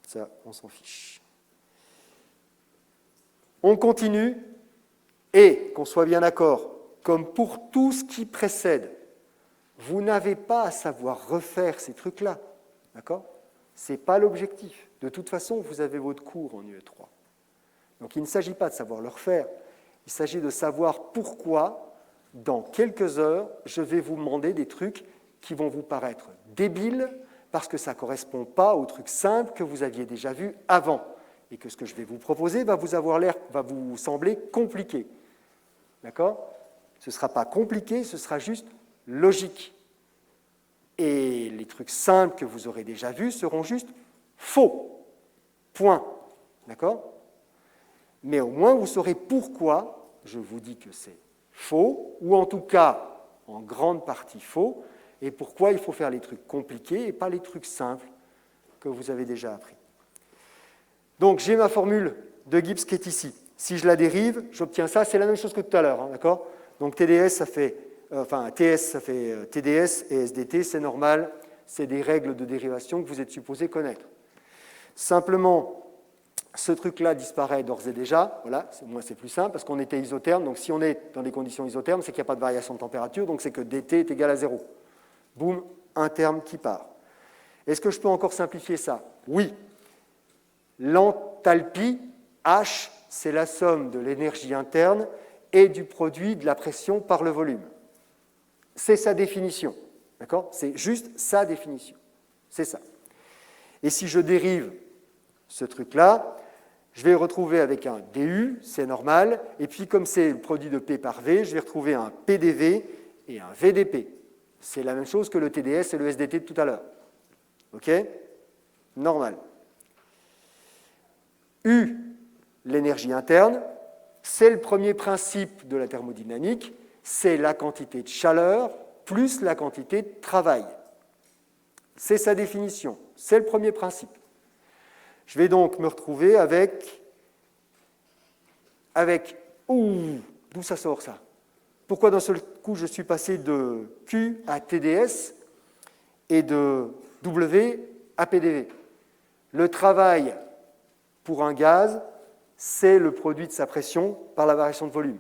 Ça, on s'en fiche. On continue, et, qu'on soit bien d'accord, comme pour tout ce qui précède, vous n'avez pas à savoir refaire ces trucs-là. D'accord ? Ce n'est pas l'objectif. De toute façon, vous avez votre cours en UE3. Donc il ne s'agit pas de savoir le refaire, il s'agit de savoir pourquoi, dans quelques heures, je vais vous demander des trucs qui vont vous paraître débiles parce que ça ne correspond pas aux trucs simples que vous aviez déjà vus avant et que ce que je vais vous proposer va vous sembler compliqué. D'accord ? Ce ne sera pas compliqué, ce sera juste logique. Et les trucs simples que vous aurez déjà vus seront juste faux. Point. D'accord ? Mais au moins, vous saurez pourquoi je vous dis que c'est faux, ou en tout cas, en grande partie faux, et pourquoi il faut faire les trucs compliqués et pas les trucs simples que vous avez déjà appris. Donc, j'ai ma formule de Gibbs qui est ici. Si je la dérive, j'obtiens ça. C'est la même chose que tout à l'heure, hein, d'accord ? Donc, TS, ça fait TDS et SDT, c'est normal. C'est des règles de dérivation que vous êtes supposé connaître. Simplement, ce truc-là disparaît d'ores et déjà. Voilà, moi, c'est plus simple parce qu'on était isotherme. Donc, si on est dans des conditions isothermes, c'est qu'il n'y a pas de variation de température. Donc, c'est que dt est égal à 0. Boum, un terme qui part. Est-ce que je peux encore simplifier ça ? Oui. L'enthalpie, H, c'est la somme de l'énergie interne et du produit de la pression par le volume. C'est sa définition. D'accord ? C'est juste sa définition. C'est ça. Et si je dérive ce truc-là, je vais le retrouver avec un DU, c'est normal, et puis comme c'est le produit de P par V, je vais retrouver un PDV et un VDP. C'est la même chose que le TDS et le SDT de tout à l'heure. OK ? Normal. U, l'énergie interne, c'est le premier principe de la thermodynamique, c'est la quantité de chaleur plus la quantité de travail. C'est sa définition, c'est le premier principe. Je vais donc me retrouver avec d'où ça sort ça ? Pourquoi d'un seul coup je suis passé de Q à TDS et de W à PDV ? Le travail pour un gaz, c'est le produit de sa pression par la variation de volume.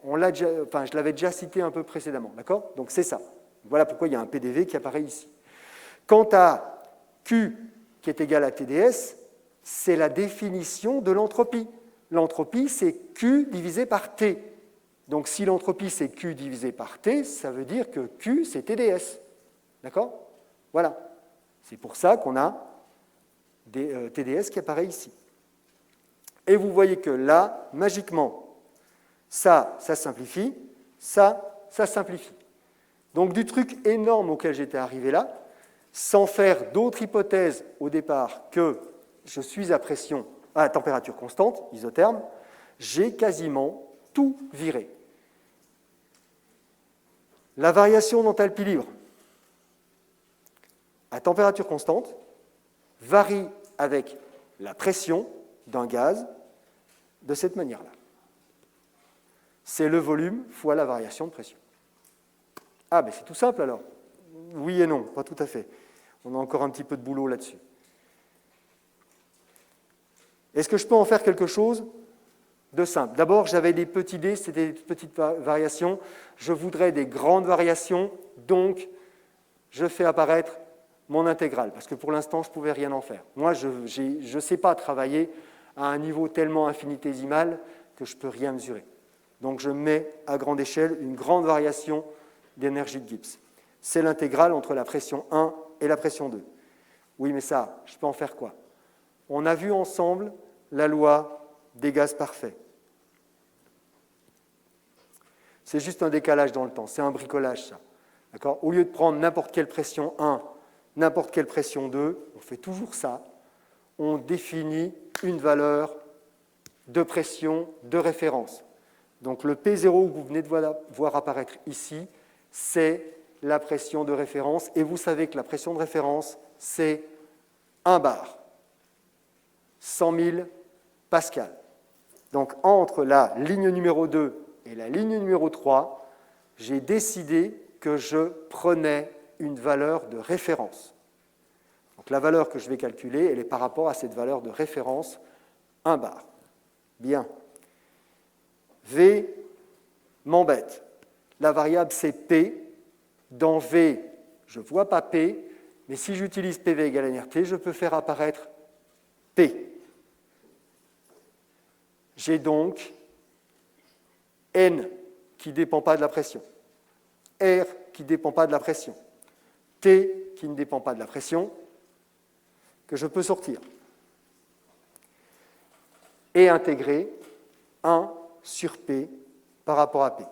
Je l'avais déjà cité un peu précédemment, d'accord ? Donc c'est ça. Voilà pourquoi il y a un PDV qui apparaît ici. Quant à Q qui est égal à TDS, c'est la définition de l'entropie. L'entropie, c'est Q divisé par T. Donc si l'entropie, c'est Q divisé par T, ça veut dire que Q, c'est TDS. D'accord ? Voilà. C'est pour ça qu'on a des TDS qui apparaît ici. Et vous voyez que là, magiquement, ça simplifie, ça simplifie. Donc du truc énorme auquel j'étais arrivé là, sans faire d'autres hypothèses au départ que je suis à température constante, isotherme, j'ai quasiment tout viré. La variation d'enthalpie libre à température constante varie avec la pression d'un gaz de cette manière-là. C'est le volume fois la variation de pression. Ah, ben c'est tout simple alors. Oui et non, pas tout à fait. On a encore un petit peu de boulot là-dessus. Est-ce que je peux en faire quelque chose de simple ? D'abord, j'avais des petits dés, c'était des petites variations. Je voudrais des grandes variations, donc je fais apparaître mon intégrale, parce que pour l'instant, je ne pouvais rien en faire. Moi, je ne sais pas travailler à un niveau tellement infinitésimal que je ne peux rien mesurer. Donc, je mets à grande échelle une grande variation d'énergie de Gibbs. C'est l'intégrale entre la pression 1 et la pression 2. Oui, mais ça, je peux en faire quoi ? On a vu ensemble la loi des gaz parfaits. C'est juste un décalage dans le temps, c'est un bricolage, ça. D'accord ? Au lieu de prendre n'importe quelle pression 1, n'importe quelle pression 2, on fait toujours ça. On définit une valeur de pression de référence. Donc le P0 que vous venez de voir apparaître ici, c'est la pression de référence. Et vous savez que la pression de référence, c'est 1 bar. 100 000 pascal. Donc entre la ligne numéro 2 et la ligne numéro 3, j'ai décidé que je prenais une valeur de référence. Donc Donc la valeur que je vais calculer, elle est par rapport à cette valeur de référence 1 bar. Bien. V m'embête. La variable, c'est P. Dans V, je ne vois pas P, mais si j'utilise PV égale NRT, je peux faire apparaître P. J'ai donc N qui ne dépend pas de la pression, R qui ne dépend pas de la pression, T qui ne dépend pas de la pression, que je peux sortir et intégrer 1 sur P par rapport à P.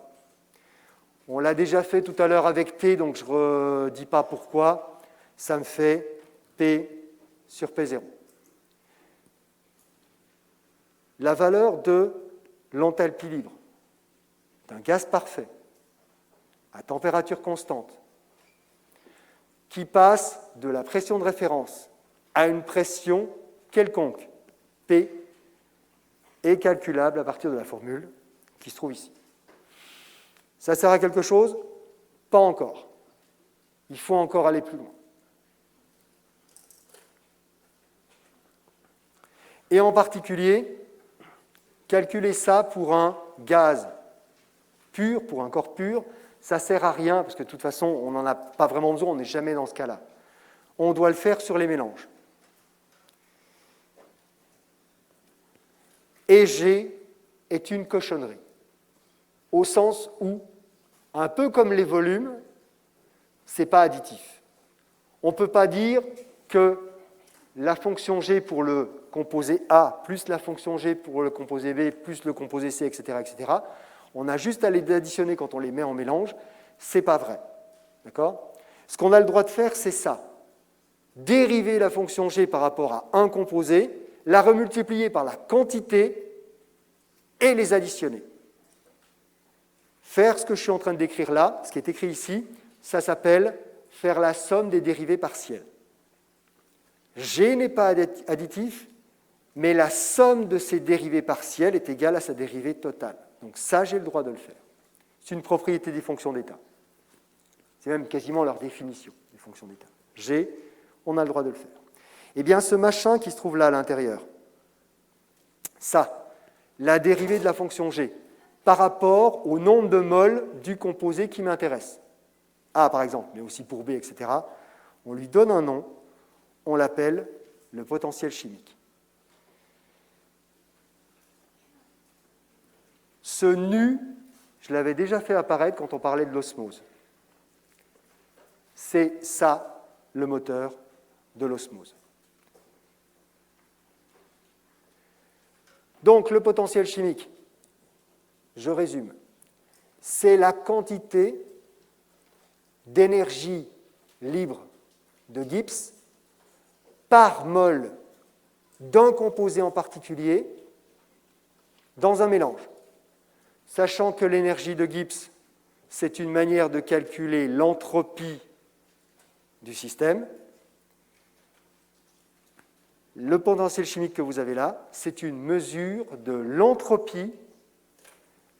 On l'a déjà fait tout à l'heure avec T, donc je ne redis pas pourquoi. Ça me fait P sur P0. La valeur de l'enthalpie libre d'un gaz parfait à température constante qui passe de la pression de référence à une pression quelconque, P, est calculable à partir de la formule qui se trouve ici. Ça sert à quelque chose? Pas encore. Il faut encore aller plus loin. Et en particulier, calculer ça pour un gaz pur, pour un corps pur, ça ne sert à rien, parce que de toute façon, on n'en a pas vraiment besoin, on n'est jamais dans ce cas-là. On doit le faire sur les mélanges. Et G est une cochonnerie, au sens où, un peu comme les volumes, ce n'est pas additif. On ne peut pas dire que la fonction G pour le composé A plus la fonction G pour le composé B plus le composé C, etc., etc. On a juste à les additionner quand on les met en mélange. Ce n'est pas vrai. D'accord ? Ce qu'on a le droit de faire, c'est ça. Dériver la fonction G par rapport à un composé, la remultiplier par la quantité et les additionner. Faire ce que je suis en train de décrire là, ce qui est écrit ici, ça s'appelle faire la somme des dérivées partielles. G n'est pas additif, mais la somme de ses dérivées partielles est égale à sa dérivée totale. Donc ça, j'ai le droit de le faire. C'est une propriété des fonctions d'état. C'est même quasiment leur définition, des fonctions d'état. G, on a le droit de le faire. Eh bien, ce machin qui se trouve là à l'intérieur, ça, la dérivée de la fonction G, par rapport au nombre de moles du composé qui m'intéresse. A, par exemple, mais aussi pour B, etc. On lui donne un nom, on l'appelle le potentiel chimique. Ce nu, je l'avais déjà fait apparaître quand on parlait de l'osmose. C'est ça, le moteur de l'osmose. Donc, le potentiel chimique, je résume, c'est la quantité d'énergie libre de Gibbs par mol d'un composé en particulier dans un mélange. Sachant que l'énergie de Gibbs, c'est une manière de calculer l'entropie du système, le potentiel chimique que vous avez là, c'est une mesure de l'entropie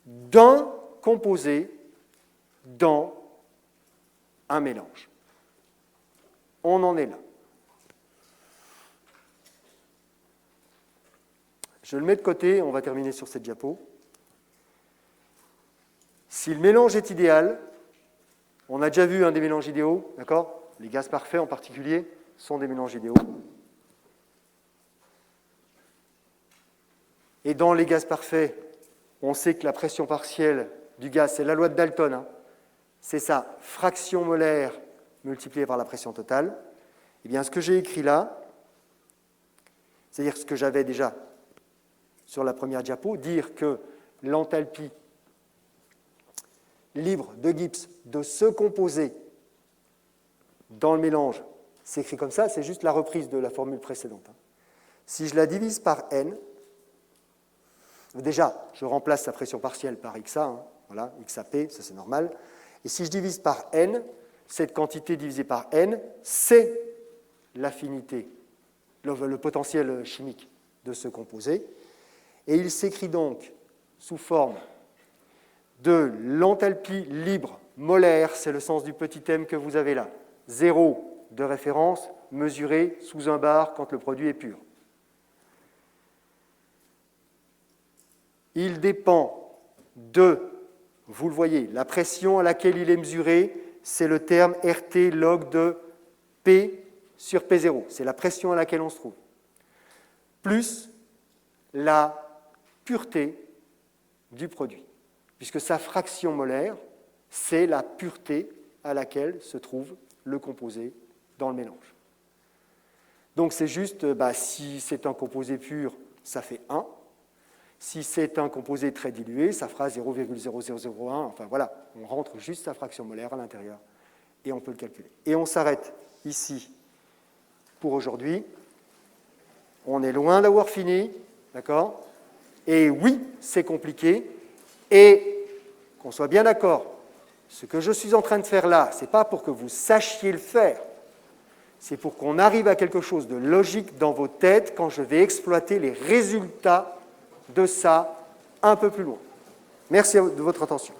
d'un composé dans un mélange. On en est là. Je le mets de côté, on va terminer sur cette diapo. Si le mélange est idéal, on a déjà vu un des mélanges idéaux, d'accord ? Les gaz parfaits en particulier sont des mélanges idéaux. Et dans les gaz parfaits, on sait que la pression partielle du gaz, c'est la loi de Dalton, hein, c'est sa fraction molaire multipliée par la pression totale. Eh bien, ce que j'ai écrit là, c'est-à-dire ce que j'avais déjà sur la première diapo, dire que l'enthalpie libre de Gibbs de ce composé dans le mélange, c'est écrit comme ça, c'est juste la reprise de la formule précédente. Si je la divise par n, déjà, je remplace sa pression partielle par XA, hein, voilà, XAP, ça c'est normal. Et si je divise par n, cette quantité divisée par n, c'est l'affinité, le potentiel chimique de ce composé. Et il s'écrit donc sous forme de l'enthalpie libre molaire, c'est le sens du petit m que vous avez là, 0 de référence, mesuré sous un bar quand le produit est pur. Il dépend de, vous le voyez, la pression à laquelle il est mesuré, c'est le terme RT log de P sur P0. C'est la pression à laquelle on se trouve. Plus la pureté du produit, puisque sa fraction molaire, c'est la pureté à laquelle se trouve le composé dans le mélange. Donc c'est juste, si c'est un composé pur, ça fait 1. Si c'est un composé très dilué, ça fera 0,0001. Enfin voilà, on rentre juste sa fraction molaire à l'intérieur et on peut le calculer. Et on s'arrête ici pour aujourd'hui. On est loin d'avoir fini, d'accord? Et oui, c'est compliqué. Et qu'on soit bien d'accord, ce que je suis en train de faire là, ce n'est pas pour que vous sachiez le faire. C'est pour qu'on arrive à quelque chose de logique dans vos têtes quand je vais exploiter les résultats de ça un peu plus loin. Merci de votre attention.